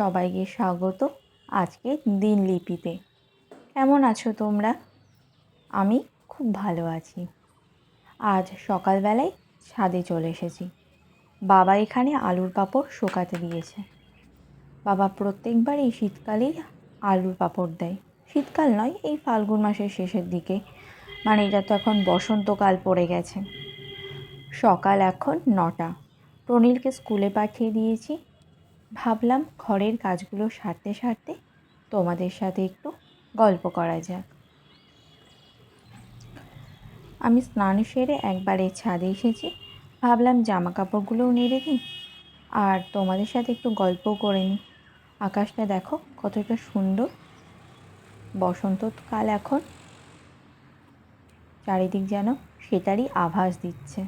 সবাইকে স্বাগত আজকে দিনলিপিতে। কেমন আছো তোমরা? আমি খুব ভালো আছি। আজ সকালবেলায় ছাদে চলে এসেছি। বাবা এখানে আলুর পাঁপড় শুকাতে দিয়েছে। বাবা প্রত্যেকবার এই শীতকালেই আলুর পাঁপড় দেয়। শীতকাল নয়, এই ফাল্গুন মাসের শেষের দিকে, মানে এটা তো এখন বসন্তকাল পড়ে গেছে। সকাল এখন 9টা। প্রনীলকে স্কুলে পাঠিয়ে দিয়েছি। ভাবলাম ঘরের কাজগুলো সারতে সারতে তোমাদের সাথে একটু গল্প করা যাক। আমি স্নান সেরে একবারে ছাদে এসেছি। ভাবলাম জামা কাপড়গুলোও নেড়ে দিই আর তোমাদের সাথে একটু গল্পও করে নিই। আকাশটা দেখো কতটা সুন্দর। বসন্তকাল এখন, চারিদিক যেন সেটারই আভাস দিচ্ছে।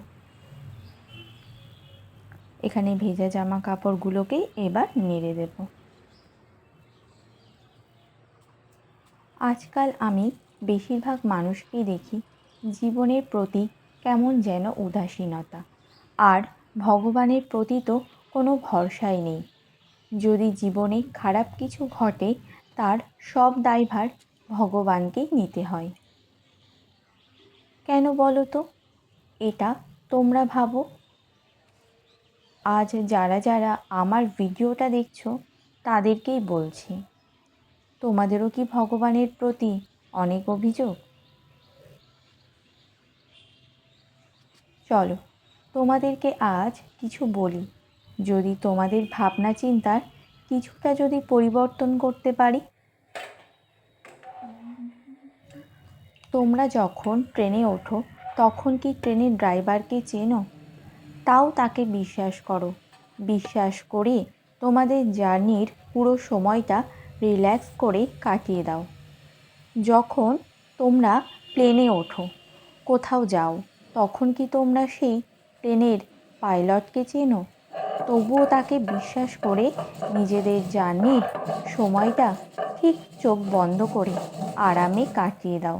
এখানে ভেজা জামা কাপড়গুলোকেই এবার নেড়ে দেব। আজকাল আমি বেশিরভাগ মানুষকেই দেখি জীবনের প্রতি কেমন যেন উদাসীনতা, আর ভগবানের প্রতি তো কোনো ভরসাই নেই। যদি জীবনে খারাপ কিছু ঘটে তার সব দায়ভার ভগবানকেই নিতে হয়। কেন বলো তো? এটা তোমরা ভাবো। আজ যারা যারা আমার ভিডিওটা দেখছো তাদেরকেই বলছি, তোমাদেরও কি ভগবানের প্রতি অনেক অভিযোগ? চলো তোমাদেরকে আজ কিছু বলি, যদি তোমাদের ভাবনা চিন্তার কিছুটা যদি পরিবর্তন করতে পারি। তোমরা যখন ট্রেনে ওঠো তখন কি ট্রেনের ড্রাইভারকে চেনো? তাও তাকে বিশ্বাস করো। বিশ্বাস করে তোমাদের জার্নির পুরো সময়টা রিল্যাক্স করে কাটিয়ে দাও। যখন তোমরা প্লেনে ওঠো, কোথাও যাও, তখন কি তোমরা সেই প্লেনের পাইলটকে চেনো? তবুও তাকে বিশ্বাস করে নিজেদের জার্নির সময়টা ঠিক চোখ বন্ধ করে আরামে কাটিয়ে দাও।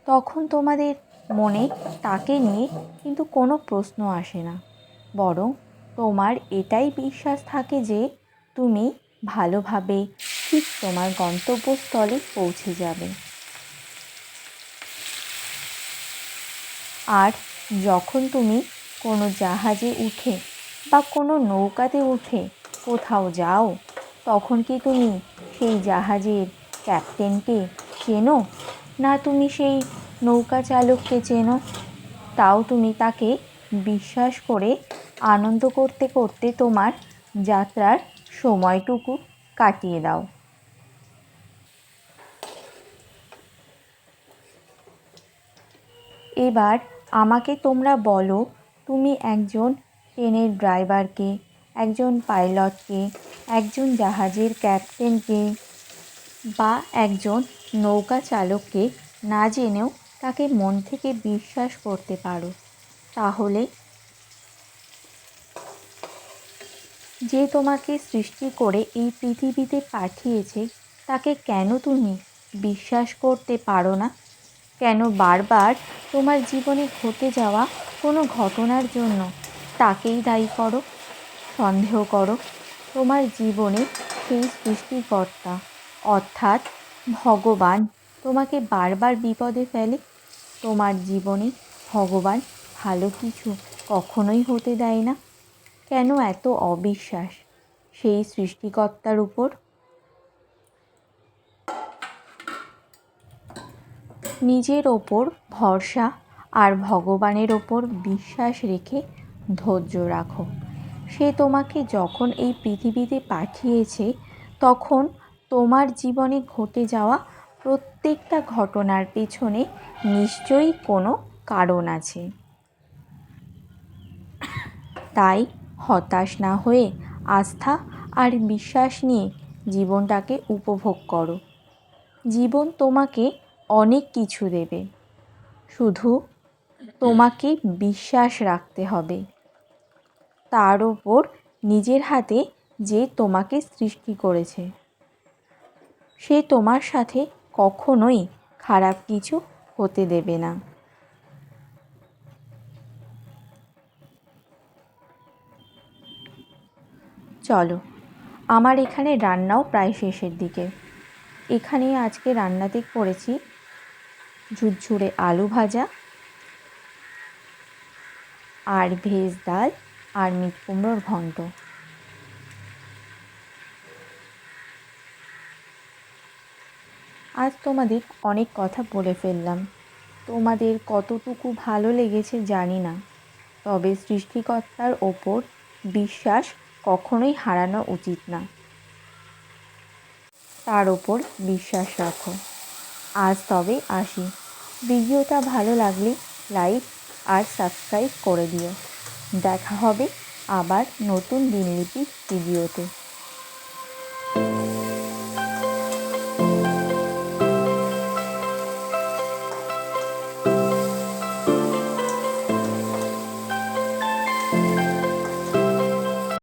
তখন তোমাদের মনে তাকে নিয়ে কিন্তু কোনো প্রশ্ন আসে না, বরং তোমার এটাই বিশ্বাস থাকে যে তুমি ভালোভাবে ঠিক তোমার গন্তব্যস্থলে পৌঁছে যাবে। আর যখন তুমি কোনো জাহাজে উঠে বা কোনো নৌকাতে উঠে কোথাও যাও, তখন কি তুমি সেই জাহাজের ক্যাপ্টেনকে চেনো? না তুমি সেই নৌকা চালককে চেনো? তাও তুমি তাকে বিশ্বাস করে আনন্দ করতে করতে তোমার যাত্রার সময়টুকু কাটিয়ে দাও। এবার আমাকে তোমরা বলো, তুমি একজন ট্রেনের ড্রাইভারকে, একজন পাইলটকে, একজন জাহাজের ক্যাপ্টেনকে বা একজন নৌকা চালককে না জেনেও তাকে মন থেকে বিশ্বাস করতে পারো, তাহলে যে তোমাকে সৃষ্টি করে এই পৃথিবীতে পাঠিয়েছে তাকে কেন তুমি বিশ্বাস করতে পারো না? কেন বারবার তোমার জীবনে ঘটে যাওয়া কোনো ঘটনার জন্য তাকেই দায়ী করো, সন্দেহ করো? তোমার জীবনে সেই সৃষ্টিকর্তা অর্থাৎ ভগবান তোমাকে বারবার বিপদে ফেলে। তোমার জীবনে ভগবান ভালো কিছু কখনোই হতে দেয় না। কেন এত অবিশ্বাস সেই সৃষ্টিকর্তার উপর? নিজের ওপর ভরসা আর ভগবানের ওপর বিশ্বাস রেখে ধৈর্য রাখো। সে তোমাকে যখন এই পৃথিবীতে পাঠিয়েছে তখন তোমার জীবনে ঘটে যাওয়া প্রত্যেকটা ঘটনার পেছনে নিশ্চয়ই কোনো কারণ আছে। তাই হতাশ না হয়ে আস্থা আর বিশ্বাস নিয়ে জীবনটাকে উপভোগ করো। জীবন তোমাকে অনেক কিছু দেবে, শুধু তোমাকে বিশ্বাস রাখতে হবে তার ওপর, নিজের হাতে যে তোমাকে সৃষ্টি করেছে। সে তোমার সাথে কখনোই খারাপ কিছু হতে দেবে না। চলো আমার এখানে রান্নাও প্রায় শেষের দিকে। এখানে আজকে রান্নাতে করেছি ঝুরঝুরে আলু ভাজা আর ভেজ ডাল আর মিট কুমড়োর ঘন্ট। আজ তোমাদের অনেক কথা বলে ফেললাম, তোমাদের কতটুকু ভালো লেগেছে জানি না, তবে সৃষ্টিকর্তার ওপর বিশ্বাস কখনোই হারানো উচিত না। তার ওপর বিশ্বাস রাখো। আজ তবে আসি। ভিডিওটা ভালো লাগলে লাইক আর সাবস্ক্রাইব করে দিও। দেখা হবে আবার নতুন দিনলিপি ভিডিওতে।